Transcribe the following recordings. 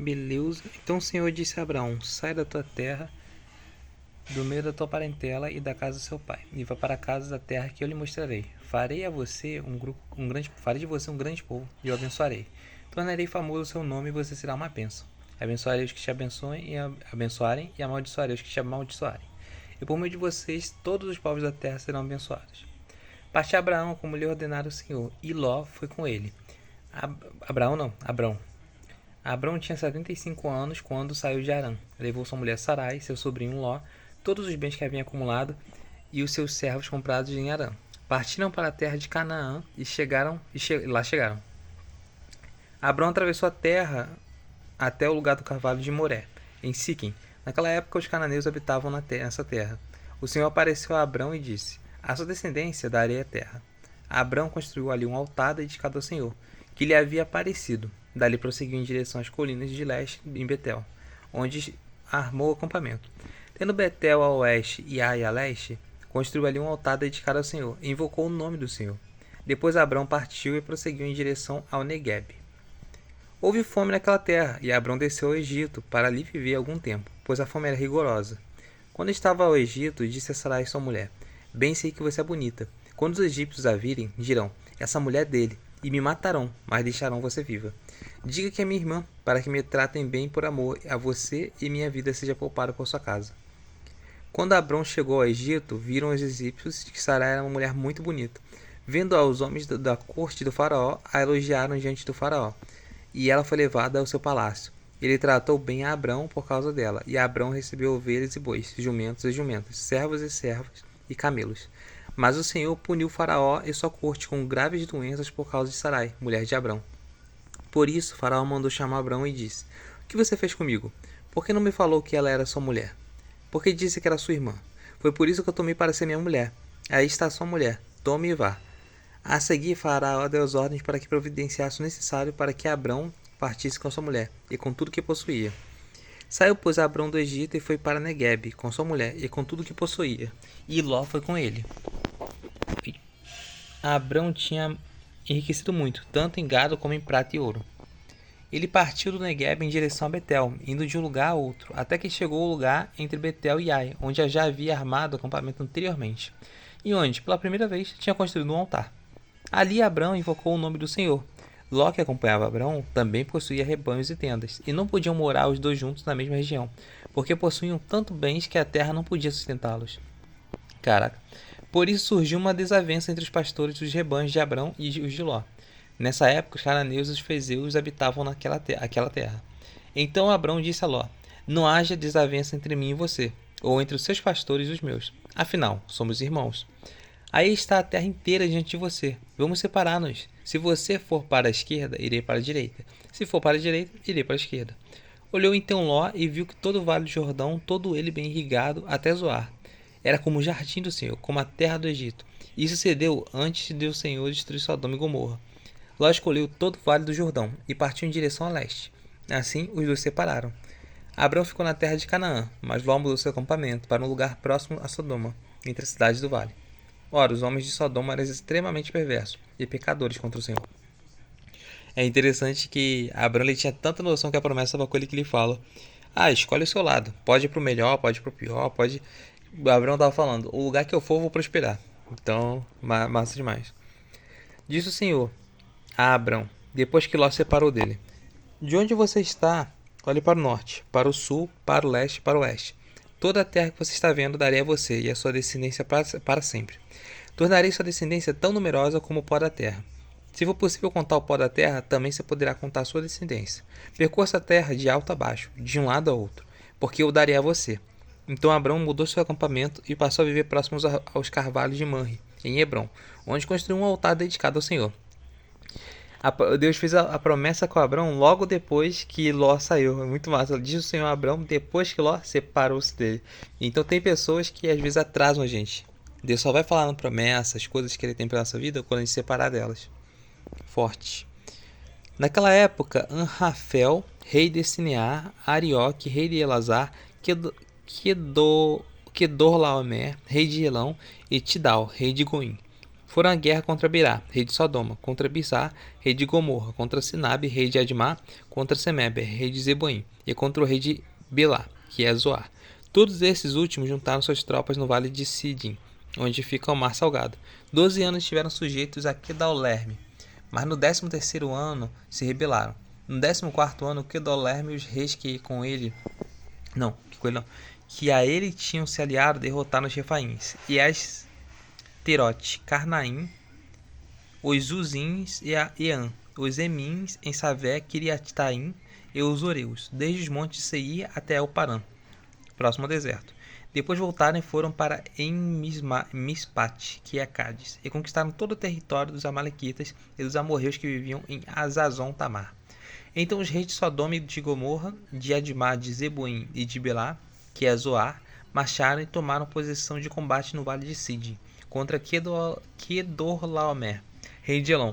Beleza. Então o Senhor disse a Abraão: sai da tua terra, do meio da tua parentela e da casa do seu pai, e vá para a casa da terra que eu lhe mostrarei. Farei de você um grande povo, e o abençoarei. Tornarei famoso o seu nome e você será uma bênção. Abençoarei os que te abençoarem e amaldiçoarei os que te amaldiçoarem. E por meio de vocês todos os povos da terra serão abençoados. Partiu Abraão como lhe ordenara o Senhor, e Ló foi com ele. Abrão. Abrão tinha 75 anos quando saiu de Harã. Levou sua mulher Sarai, seu sobrinho Ló, todos os bens que havia acumulado e os seus servos comprados em Harã. Partiram para a terra de Canaã e lá chegaram. Abrão atravessou a terra até o lugar do carvalho de Moré, em Siquém. Naquela época os cananeus habitavam nessa terra. O Senhor apareceu a Abrão e disse: à sua descendência darei a terra. Abrão construiu ali um altar dedicado ao Senhor, que lhe havia aparecido. Dali prosseguiu em direção às colinas de leste, em Betel, onde armou o acampamento. Tendo Betel a oeste e Ai a leste, construiu ali um altar dedicado ao Senhor e invocou o nome do Senhor. Depois Abrão partiu e prosseguiu em direção ao Neguebe. Houve fome naquela terra, e Abrão desceu ao Egito para ali viver algum tempo, pois a fome era rigorosa. Quando estava ao Egito, disse a Sarai sua mulher: bem sei que você é bonita. Quando os egípcios a virem, dirão: essa mulher é dele, e me matarão, mas deixarão você viva. Diga que é minha irmã, para que me tratem bem por amor a você e minha vida seja poupada por sua casa. Quando Abrão chegou ao Egito, viram os egípcios que Sarai era uma mulher muito bonita. Vendo-a, os homens da corte do faraó a elogiaram diante do faraó, e ela foi levada ao seu palácio. Ele tratou bem a Abrão por causa dela, e Abrão recebeu ovelhas e bois, jumentos e jumentas, servos e servas e camelos. Mas o Senhor puniu Faraó e sua corte com graves doenças por causa de Sarai, mulher de Abrão. Por isso, Faraó mandou chamar Abrão e disse: o que você fez comigo? Por que não me falou que ela era sua mulher? Por que disse que era sua irmã? Foi por isso que eu tomei para ser minha mulher. Aí está sua mulher. Tome e vá. A seguir, Faraó deu as ordens para que providenciasse o necessário para que Abrão partisse com sua mulher e com tudo que possuía. Saiu, pois, Abrão do Egito e foi para Neguebe com sua mulher e com tudo que possuía. E Ló foi com ele. Abrão tinha enriquecido muito, tanto em gado como em prata e ouro. Ele partiu do Neguebe em direção a Betel, indo de um lugar a outro, até que chegou ao lugar entre Betel e Ai, onde já havia armado o acampamento anteriormente, e onde, pela primeira vez, tinha construído um altar. Ali Abrão invocou o nome do Senhor. Ló, que acompanhava Abrão, também possuía rebanhos e tendas, e não podiam morar os dois juntos na mesma região, porque possuíam tanto bens que a terra não podia sustentá-los. Caraca. Por isso surgiu uma desavença entre os pastores dos rebanhos de Abrão e os de Ló. Nessa época, os cananeus e os fezeus habitavam aquela terra. Então Abrão disse a Ló: não haja desavença entre mim e você, ou entre os seus pastores e os meus. Afinal, somos irmãos. Aí está a terra inteira diante de você. Vamos separar-nos. Se você for para a esquerda, irei para a direita. Se for para a direita, irei para a esquerda. Olhou então Ló e viu que todo o vale do Jordão, todo ele bem irrigado até Zoar, era como o jardim do Senhor, como a terra do Egito. E isso sucedeu antes de o Senhor destruir Sodoma e Gomorra. Ló escolheu todo o vale do Jordão e partiu em direção a leste. Assim, os dois se separaram. Abrão ficou na terra de Canaã, mas Ló mudou seu acampamento para um lugar próximo a Sodoma, entre as cidades do vale. Ora, os homens de Sodoma eram extremamente perversos e pecadores contra o Senhor. É interessante que Abrão ele tinha tanta noção que a promessa estava com ele que ele fala: escolhe o seu lado. Pode ir pro melhor, pode ir pro pior, pode. O Abrão estava falando: o lugar que eu for, eu vou prosperar. Então, massa demais. Disse o Senhor a Abrão, depois que Ló se separou dele: de onde você está, olhe para o norte, para o sul, para o leste e para o oeste. Toda a terra que você está vendo darei a você e a sua descendência para sempre. Tornarei sua descendência tão numerosa como o pó da terra. Se for possível contar o pó da terra, também se poderá contar a sua descendência. Percorça a terra de alto a baixo, de um lado a outro, porque eu o darei a você. Então Abrão mudou seu acampamento e passou a viver próximo aos carvalhos de Manre, em Hebrom, onde construiu um altar dedicado ao Senhor. Deus fez a promessa com Abrão logo depois que Ló saiu. É muito massa. Diz o Senhor a Abrão depois que Ló separou-se dele. Então tem pessoas que às vezes atrasam a gente. Deus só vai falar na promessa, as coisas que ele tem para nossa vida, quando a gente se separar delas. Forte. Naquela época, Anrafel, rei de Sinear, Arioque, rei de Elazar, Kedorlaomer, rei de Elão, e Tidal, rei de Goim, foram à guerra contra Birá, rei de Sodoma, contra Bizar, rei de Gomorra, contra Sinabe, rei de Admá, contra Semeber, rei de Zeboim, e contra o rei de Belá, que é Zoar. Todos esses últimos juntaram suas tropas no vale de Sidim, onde fica o mar salgado. 12 anos estiveram sujeitos a Quedorlaomer, mas no 13º ano se rebelaram. No 14º ano, Quedorlaomer e os reis que com ele que a ele tinham se aliado derrotaram os Refaíns, e as Terote, Carnaim, os Zuzins e a Eã, os Emins em Savé, Kiriataim e os Oreus, desde os montes de Seir até El Parã, próximo ao deserto. Depois voltaram e foram para Mispat, que é Cádiz, e conquistaram todo o território dos amalequitas e dos amorreus que viviam em Azazon Tamar. Então os reis de Sodoma e de Gomorra, de Admá, de Zeboim e de Belá, que é Zoar, marcharam e tomaram posição de combate no vale de Sidim, contra Quedorlaomer, rei de Elon,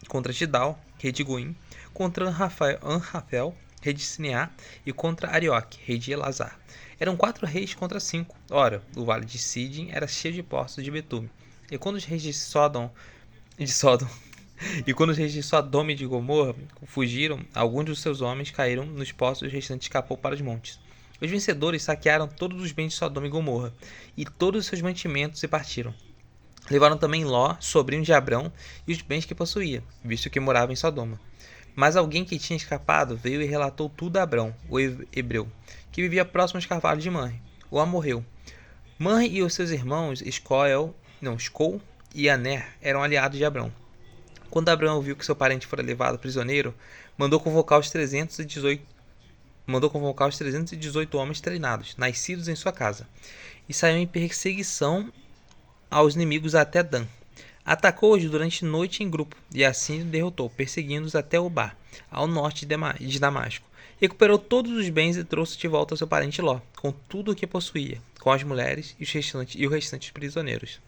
contra Tidal, rei de Goim, contra Anrafel, rei de Sineá, e contra Arioque, rei de Elazar. Eram 4 reis contra 5. Ora, o vale de Sidim era cheio de poços de betume. E quando os reis de Sodoma e de Gomorra fugiram, alguns dos seus homens caíram nos poços e o restante escapou para os montes. Os vencedores saquearam todos os bens de Sodoma e Gomorra, e todos os seus mantimentos e partiram. Levaram também Ló, sobrinho de Abrão, e os bens que possuía, visto que morava em Sodoma. Mas alguém que tinha escapado veio e relatou tudo a Abrão, o hebreu, que vivia próximo aos carvalhos de Manre, o amorreu. Manre e os seus irmãos Escol e Aner eram aliados de Abrão. Quando Abrão ouviu que seu parente fora levado prisioneiro, mandou convocar os 318 homens treinados, nascidos em sua casa, e saiu em perseguição aos inimigos até Dan. Atacou-os durante a noite em grupo, e assim derrotou, perseguindo-os até Obá, ao norte de Damasco. Recuperou todos os bens e trouxe de volta seu parente Ló, com tudo o que possuía, com as mulheres e o restante dos prisioneiros.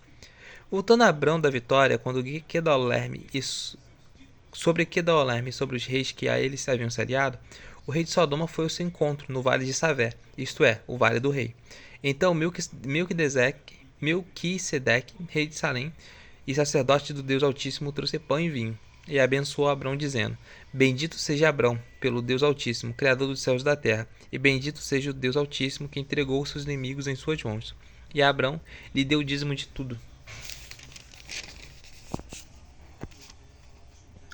Voltando a Abrão da vitória, quando Quedorlaomer e sobre os reis que a ele se haviam se aliado, o rei de Sodoma foi ao seu encontro no vale de Savé, isto é, o vale do rei. Então Melquisedeque, rei de Salém e sacerdote do Deus Altíssimo, trouxe pão e vinho, e abençoou Abrão, dizendo: Bendito seja Abrão, pelo Deus Altíssimo, Criador dos céus e da terra, e bendito seja o Deus Altíssimo, que entregou os seus inimigos em suas mãos. E Abrão lhe deu o dízimo de tudo.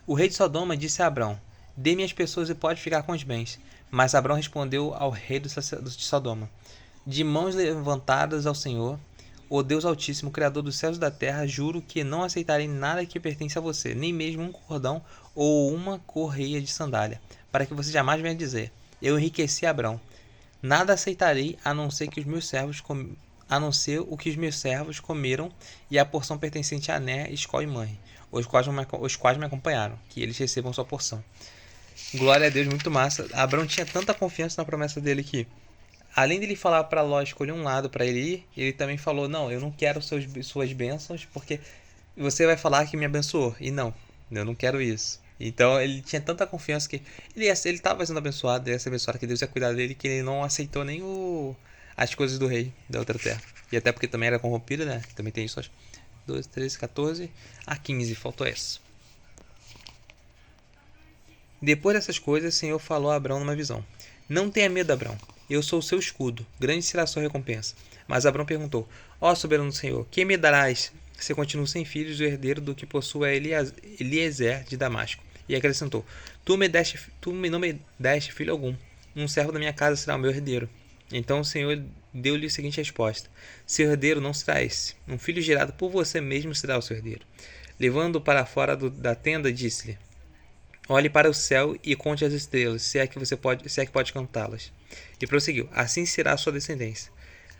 O rei de Sodoma disse a Abrão: Dê-me as pessoas e pode ficar com os bens. Mas Abrão respondeu ao rei de Sodoma: De mãos levantadas ao Senhor, o Deus Altíssimo, Criador dos céus e da terra, juro que não aceitarei nada que pertence a você, nem mesmo um cordão ou uma correia de sandália, para que você jamais venha dizer: Eu enriqueci Abrão. Nada aceitarei a não ser o que os meus servos comeram e a porção pertencente a Aner, Escol e Manre, os quais me acompanharam, que eles recebam sua porção. Glória a Deus, muito massa. Abrão tinha tanta confiança na promessa dele que, além de ele falar para Ló escolher um lado para ele ir, ele também falou: Não, eu não quero suas bênçãos, porque você vai falar que me abençoou. E não, eu não quero isso. Então ele tinha tanta confiança que ele estava sendo abençoado, ele ia ser abençoado, que Deus ia cuidar dele, que ele não aceitou nem as coisas do rei da outra terra. E até porque também era corrompido, né? Também tem isso, acho. 12, 13, 14 a 15, faltou essa. Depois dessas coisas, o Senhor falou a Abrão numa visão: Não tenha medo, Abrão. Eu sou o seu escudo. Grande será a sua recompensa. Mas Abrão perguntou: Ó soberano Senhor, que me darás se eu continuo sem filhos, o herdeiro do que possua Eliezer de Damasco? E acrescentou: Tu não me deste filho algum. Um servo da minha casa será o meu herdeiro. Então o Senhor deu-lhe a seguinte resposta: Seu herdeiro não será esse. Um filho gerado por você mesmo será o seu herdeiro. Levando-o para fora da tenda, disse-lhe: Olhe para o céu e conte as estrelas, se é que pode contá-las. E prosseguiu: Assim será a sua descendência.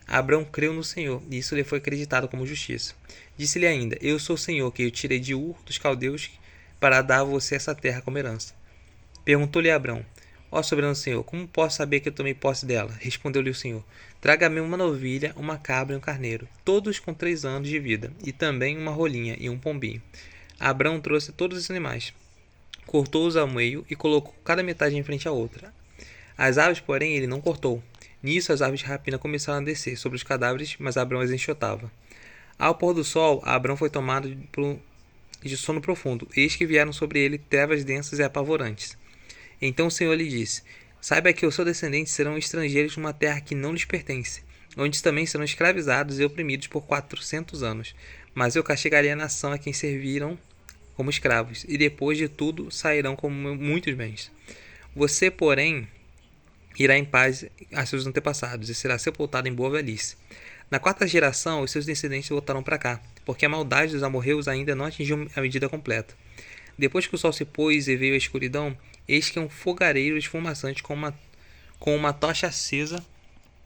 Abrão creu no Senhor, e isso lhe foi acreditado como justiça. Disse-lhe ainda: Eu sou o Senhor, que o tirei de Ur dos caldeus para dar a você essa terra como herança. Perguntou-lhe Abrão: Ó soberano Senhor, como posso saber que eu tomei posse dela? Respondeu-lhe o Senhor: Traga-me uma novilha, uma cabra e um carneiro, todos com 3 anos de vida, e também uma rolinha e um pombinho. Abrão trouxe todos os animais, cortou-os ao meio e colocou cada metade em frente à outra. As aves, porém, ele não cortou. Nisso as aves de rapina começaram a descer sobre os cadáveres, mas Abrão as enxotava. Ao pôr do sol, Abrão foi tomado de sono profundo. Eis que vieram sobre ele trevas densas e apavorantes. Então o Senhor lhe disse: Saiba que os seus descendentes serão estrangeiros numa terra que não lhes pertence, onde também serão escravizados e oprimidos por 400 anos. Mas eu castigarei a nação a quem serviram como escravos, e depois de tudo sairão com muitos bens. Você, porém, irá em paz a seus antepassados, e será sepultado em boa velhice. Na quarta geração, os seus descendentes voltarão para cá, porque a maldade dos amorreus ainda não atingiu a medida completa. Depois que o sol se pôs e veio a escuridão, eis que um fogareiro esfumaçante com uma tocha acesa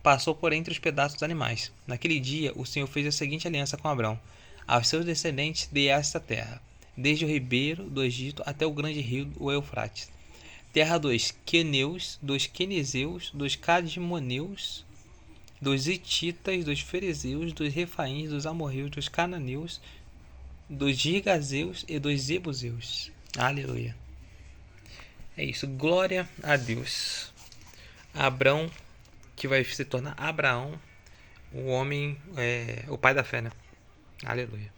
passou por entre os pedaços dos animais. Naquele dia, o Senhor fez a seguinte aliança com Abrão: aos seus descendentes dei esta terra, desde o ribeiro do Egito até o grande rio, o Eufrates. Terra dos queneus, dos quenezeus, dos cadmoneus, dos hititas, dos ferezeus, dos refaíns, dos amorreus, dos cananeus, dos girgazeus e dos jebuseus. Aleluia. É isso. Glória a Deus. Abrão, que vai se tornar Abraão, o homem, o pai da fé, né? Aleluia.